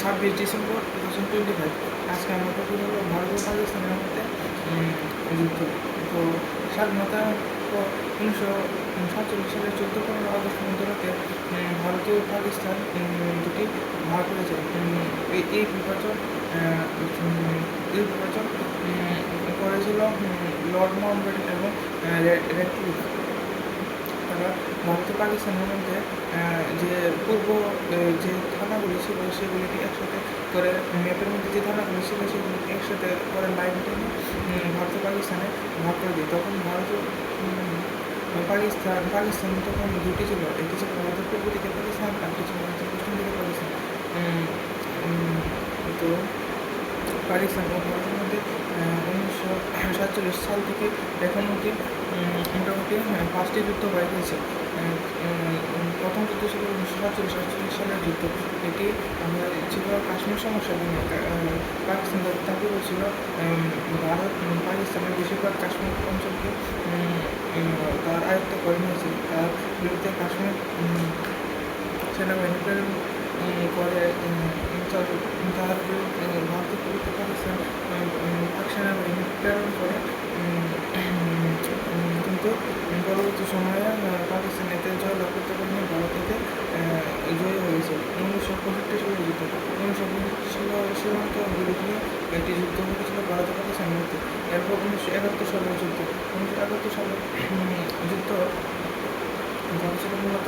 26 December 2025। আজকে আমরা topic হলো ভারত ও পাকিস্তানের মধ্যে যুদ্ধ। তো স্বাধীনতার পর 1947 সালের 14-15 আগস্ট মধ্যরাতে ভারত ও পাকিস্তান দুটি ভাগ হয়ে যায়। এই বিভাজন করেছিল লর্ড মাউন্টব্যাটেন এবং র্যাডক্লিফ। তারা ভারত ও পাকিস্তানের মধ্যে যে পূর্ব যে থানাগুলি ছিল সেগুলিকে একসাথে করে, ম্যাপের মধ্যে যে থানাগুলি ছিল সেগুলিকে একসাথে করে লাইন টেনে ভারত ও পাকিস্তানে ভাগ করে দিই। তখন ভারত ও পাকিস্তান তখন দুটি ছিল, একটি ছিল ভারতের পূর্ব দিকে পাকিস্তান, আরেকটি ছিল ভারতের পশ্চিম দিকে পাকিস্তান। তো পাকিস্তান ও ভারতের মধ্যে 1947 সাল থেকে এখন অবধি মোটামুটি 5টি যুদ্ধ হয়ে গেছে। প্রথম যুদ্ধ ছিল 1947 সালের যুদ্ধ। এটি ছিল কাশ্মীর সমস্যা নিয়ে। পাকিস্তান দাবি করেছিল ভারত পাকিস্তানের বেশিরভাগ কাশ্মীর অঞ্চলকে তার আয়ত্ত করে নিয়েছে। তার বিরুদ্ধে কাশ্মীর সেনাবাহিনী প্রেরণ করে তার ভারতের বিরুদ্ধে পাকিস্তান পাক সেনাবাহিনী প্রেরণ করে, কিন্তু পরবর্তী সময়ে পাকিস্তান এতে জয়লাভ করতে পারেনি, ভারত এতে জয়ী হয়েছে। 1965 সালের যুদ্ধ। 1965 সীমান্ত বিরোধী একটি যুদ্ধ হয়েছিল ভারত ও পাকিস্তানের মধ্যে। এরপর 1971 সালের যুদ্ধ। 1971 সালের যুদ্ধ ছিল মূলত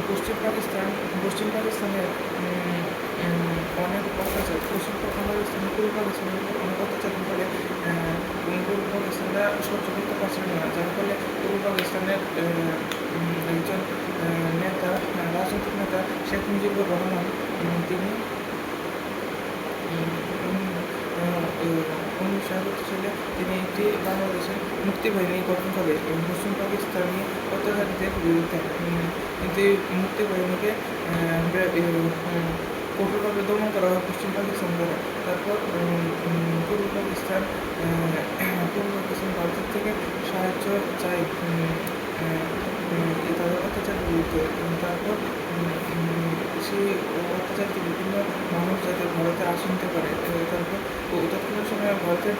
পশ্চিম পাকিস্তানের অনেক অত্যাচার, পূর্ব পাকিস্তানের অনেক অত্যাচারের ফলে পূর্ব পাকিস্তানরা সহ্য করতে পারছিল না, যার ফলে পূর্ব পাকিস্তানের একজন নেতা, রাজনৈতিক নেতা শেখ মুজিবুর রহমান, তিনি 1971 সালে তিনি একটি বাংলাদেশের মুক্তি বাহিনী গঠন করে পশ্চিম পাকিস্তানি অত্যাচারীদের বিরুদ্ধে। কিন্তু এই মুক্তি বাহিনীকে কঠোরভাবে দমন করা হয় পশ্চিম পাকিস্তান দ্বারা। তারপর পূর্ব পাকিস্তান ভারতের থেকে সাহায্য চায় তাদের অত্যাচারের বিরুদ্ধে। তারপর সেই অত্যাচারিত বিভিন্ন মানুষ যাতে ভারতে আসন নিতে পারে। তারপর তৎকালীন সময়ে ভারতের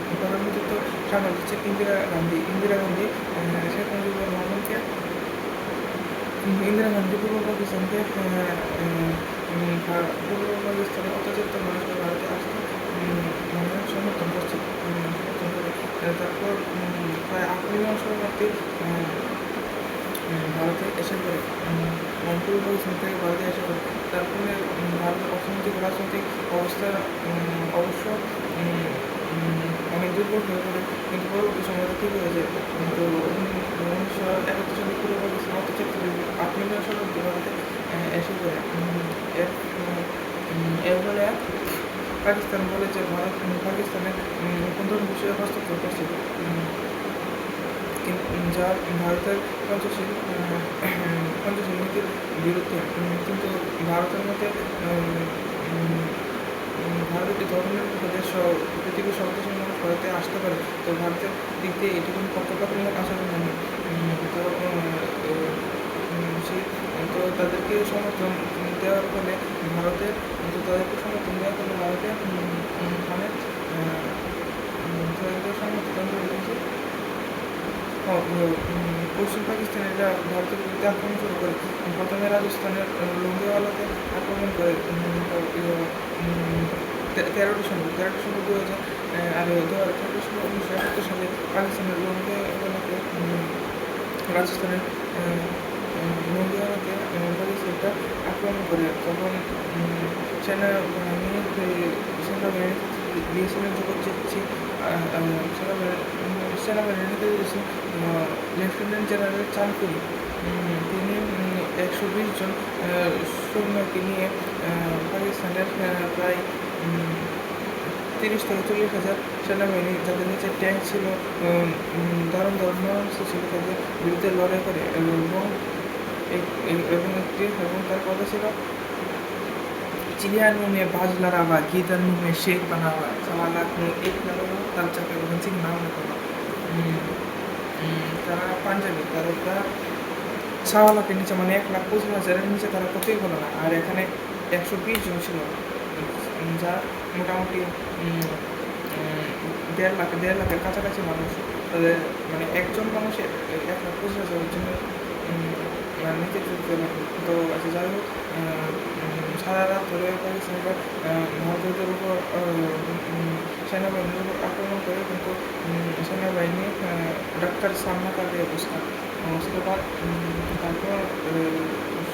প্রধানমন্ত্রী তো সামনে হচ্ছে ইন্দিরা গান্ধী শেখ মুজিবুর রহমানকে, ইন্দিরা গান্ধী পূর্ব পাকিস্তানকে অত্যাচারিত মানুষকে ভারতে আসতে সমর্থন করছে। তারপর প্রায় 8 মিলিয়ন শরণার্থী ভারতে এসে পড়ে, পূর্ব পাকিস্তান থেকে ভারতে এসে পড়ে। তার ফলে ভারতের অর্থনৈতিক রাজনৈতিক অবস্থা অবশ্য অনেক দুর্বল হয়ে পড়ে, কিন্তু পরবর্তী সময়টা ঠিক হয়ে যায়। কিন্তু 1971 সালে পূর্ব পাকিস্তান অত্যাচারিত 8 মিলিয়ন শরণার্থী ভারতে এসে পড়ে। এর ফলে পাকিস্তান বলে যে ভারত পাকিস্তানের কোনো বিষয়ে হস্তক্ষেপ করছে, যা ভারতের পঞ্চশীল নীতির বিরুদ্ধে। কিন্তু ভারতের মধ্যে ভারত একটি ধর্মনিরপেক্ষ দেশ, পৃথিবীর সব দেশের মানুষ ভারতে আসতে পারে। তো ভারতের দিক দিয়ে এটি কোনো পক্ষপাতমূলক আচরণ নেই। তো তাদেরকে সমর্থন দেওয়ার ফলে ভারতে তাদেরকে সমর্থন সমর্থন করে দিয়েছে। পশ্চিম পাকিস্তানিরা ভারতের বিরুদ্ধে আক্রমণ শুরু করে। প্রথমে রাজস্থানের লোঙ্গেওয়ালাতে আক্রমণ করে 13 ডিসেম্বর 2000, আর 1971 সালে পাকিস্তানের লোঙ্গেওয়ালাতে রাজস্থানের লোঙ্গেওয়ালাতে পাকিস্তানটা আক্রমণ করে। তখন সেনাবাহিনীতে দিয়েছিলেন সেনাবাহিনীতে লেফটেন্যান্ট জেনারেল চাঁদপুরি। তিনি 120 জন সৈন্যকে নিয়ে পাকিস্তানের প্রায় 30 থেকে 40 হাজার সেনাবাহিনী, যাদের নিচে ট্যাঙ্ক ছিল, দারুণ ছিল, তাদের বিরুদ্ধে লড়াই করে। এবং তার কথা ছিল चिड़ियानों में बाज लड़ा हुआ, गीदड़ों में शेर बना हुआ, 1.25 लाख में एक लड़ा हुआ, তার চাকে সিং নাম লেখা। তারা পাঞ্জাবি, তারা 1.25 লাখের নিচে, মানে 1,25,000 নিচে তারা কতই বলো না। আর এখানে 120 জন ছিল, যা মোটামুটি 1.5 লাখের কাছাকাছি মানুষ। তাদের মানে একজন মানুষের 1,25,000 জনের নেতৃত্ব দিতে পারবে। তো আচ্ছা, যাই হোক, সারা রাত ধরে পাকিস্তানিরা ভারতীয়দের উপর সেনাবাহিনীর উপর আক্রমণ করে, কিন্তু সেনাবাহিনী ডাক্তার সামনা কাটে অবস্থা। उसके बाद তারপর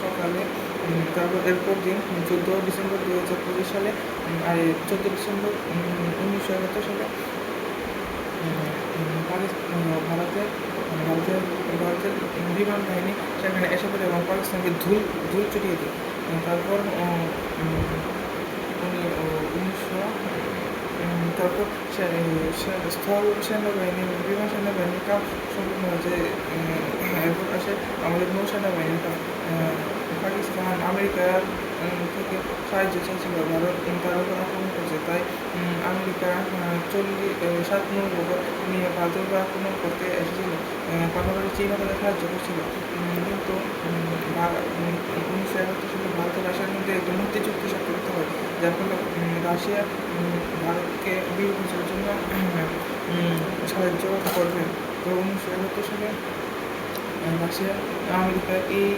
সকালে তারপর এরপর দিন 14 ডিসেম্বর 2025 সালে আর 14 ডিসেম্বর 1971 সালে ভারতের ভারতের ভারতের বিমান বাহিনী সেখানে এসে পড়ে এবং পাকিস্তানকে ধুল চটিয়ে দেয়। তারপর তারপর স্থল সেনাবাহিনী বিমান সেনাবাহিনীর কাজ সম্পূর্ণ হয়েছে। এরপর আসে আমাদের নৌ সেনাবাহিনীর পাকিস্তান আমেরিকার থেকে সাহায্য চাইছিল ভারত তার উপর আক্রমণ করছে, তাই আমেরিকা 7 নৌবহর নিয়ে ভারতের উপর আক্রমণ করতে এসেছিল, পাশাপাশি চীনও তাদের সাহায্য করছিল। কিন্তু 1971 সালে ভারতের রাশিয়ার মধ্যে একটি মুক্তি চুক্তি স্বাক্ষরিত হয়, যার ফলে রাশিয়া ভারতকে 20 বছরের জন্য সাহায্য করবে। তো 1971 সালে রাশিয়া আমেরিকা এই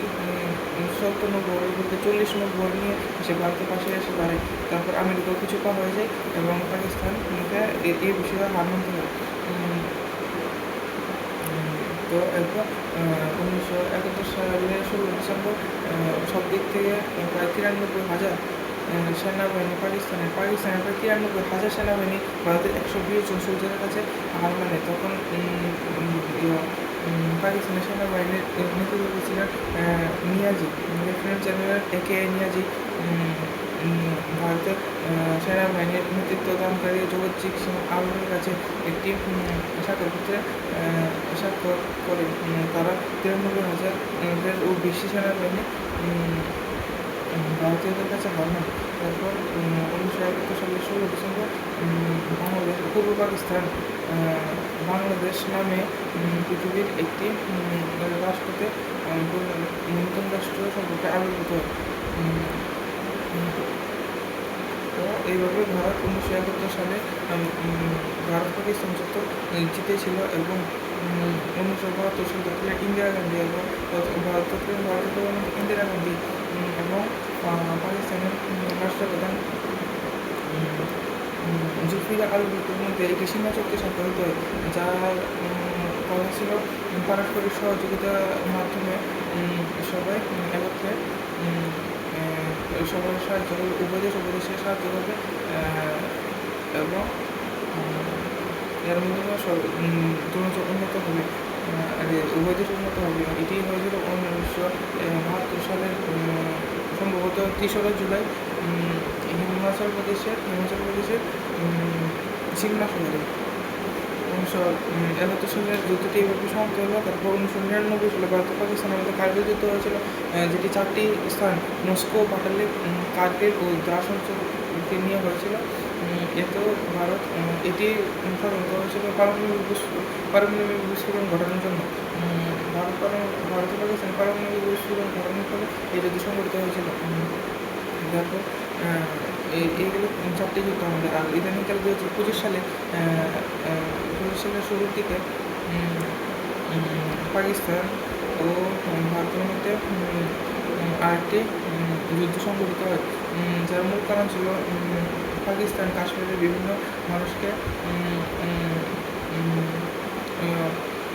70 নৌবহর বলতে 40 নৌবহর নিয়ে সে ভারতের পাশে এসে দাঁড়ায়। তারপর আমেরিকাও কিছু পা হয়ে যায় এবং পাকিস্তানকে এই বিষয়ে হার মানতে হয়। তো এরপর 1971 সালে 16 ডিসেম্বর সব দিক থেকে প্রায় 93,000 সেনাবাহিনী পাকিস্তানের প্রায় 93,000 সেনাবাহিনী ভারতের 120 জন সোলজারের কাছে হার মানে। তখন পাকিস্তানের সেনাবাহিনীর নেতৃত্ব ছিলেন নিয়াজি, লেফটেন্যান্ট জেনারেল একে নিয়াজি। ভারতের সেনাবাহিনীর নেতৃত্ব দানকারী জগৎজিৎ সিং আওলার কাছে একটি স্বাক্ষরপত্রে স্বাক্ষর করে তারা 93,000 বেশি সেনাবাহিনী ভারতীয়দের কাছে হার মানে। তারপর 1971 সালের 16 ডিসেম্বর বাংলাদেশ পূর্ব পাকিস্তান বাংলাদেশ নামে পৃথিবীর একটি রাষ্ট্রতে নতুন রাষ্ট্র সম্পর্কে আবির্ভূত হয়। তো এইভাবে ভারত 1971 সালে ভারত পাকিস্তান যুদ্ধ জিতেছিল এবং 1972 সালে ডক্টর ইন্দিরা গান্ধী এবং ভারতের প্রধানমন্ত্রী ইন্দিরা গান্ধী এবং পাকিস্তানের রাষ্ট্রপ্রধান জুলফিকার আলী ভুট্টোর মধ্যে একটি সীমা চুক্তি স্বাক্ষরিত হয়, যার কথা ছিল পারস্পরিক সহযোগিতার মাধ্যমে সবাই একত্রে সবার সাহায্য করবে, উভয় দেশের সাহায্য করবে এবং এর মাধ্যমে উন্নত হবে, উভয় দেশ উন্নত হবে। এটি হয়েছিল 1972 সালের সম্ভবত 3রা জুলাই হিমাচল প্রদেশের সিমলা শহরে। 1971 সালের যুদ্ধটি এইভাবে সমাপ্ত হলো। তারপর 1999 সালে ভারত পাকিস্তানের মধ্যে কার্গিল যুদ্ধ হয়েছিল, যেটি 4টি স্থান মস্কো, পাটালি, কার্গিল ও দ্রাস অঞ্চলকে নিয়ে হয়েছিল। এতেও ভারত এটি সাধারণত হয়েছিল পারমাণবিক বিস্ফোরণ ঘটানোর জন্য। ভারত পাকিস্তানের পারমাণবিক বিস্ফোরণ ঘটানোর ফলে এই যুদ্ধ সংঘটিত হয়েছিল। তারপর এইগুলো 4টি যুদ্ধ আমাদের। আর ইদানিংকালে 2025 সালের শুরুর দিকে পাকিস্তান ও ভারতের মধ্যে আরেকটি যুদ্ধ সংঘটিত হয়, যার মূল কারণ ছিল পাকিস্তান কাশ্মীরের বিভিন্ন মানুষকে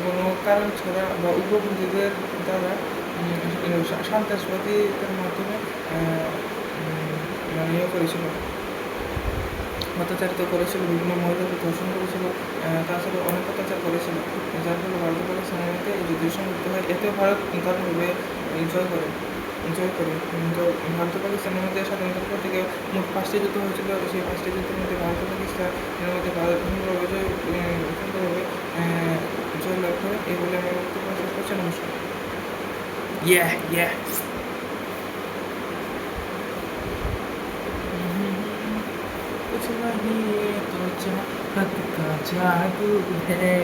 কোনো কারণ ছাড়া বা উগ্রপন্থীদের দ্বারা সন্ত্রাসবাদীদের মাধ্যমে করেছিল, অত্যাচারিত করেছিল, বিভিন্ন মহিলাকে ধর্ষণ করেছিল, তাছাড়া অনেক অত্যাচার করেছিল, যার ফলে ভারত পাকিস্তানের মধ্যে এই যুদ্ধ সংঘটিত হয়। এতে ভারত দারুণভাবে জয় করে। ভারত পাকিস্তানের মধ্যে স্বাধীনতার পর থেকে মোট 5টি যুদ্ধ হয়েছিল। সেই 5টি যুদ্ধের মধ্যে ভারত পাকিস্তানের মধ্যে ভারত সুন্দরভাবে জয়লাভ করে। এই বলে আমি বক্তব্য শেষ করছি। নমস্কার। कुछ नहीं तो चाहत का जादू है।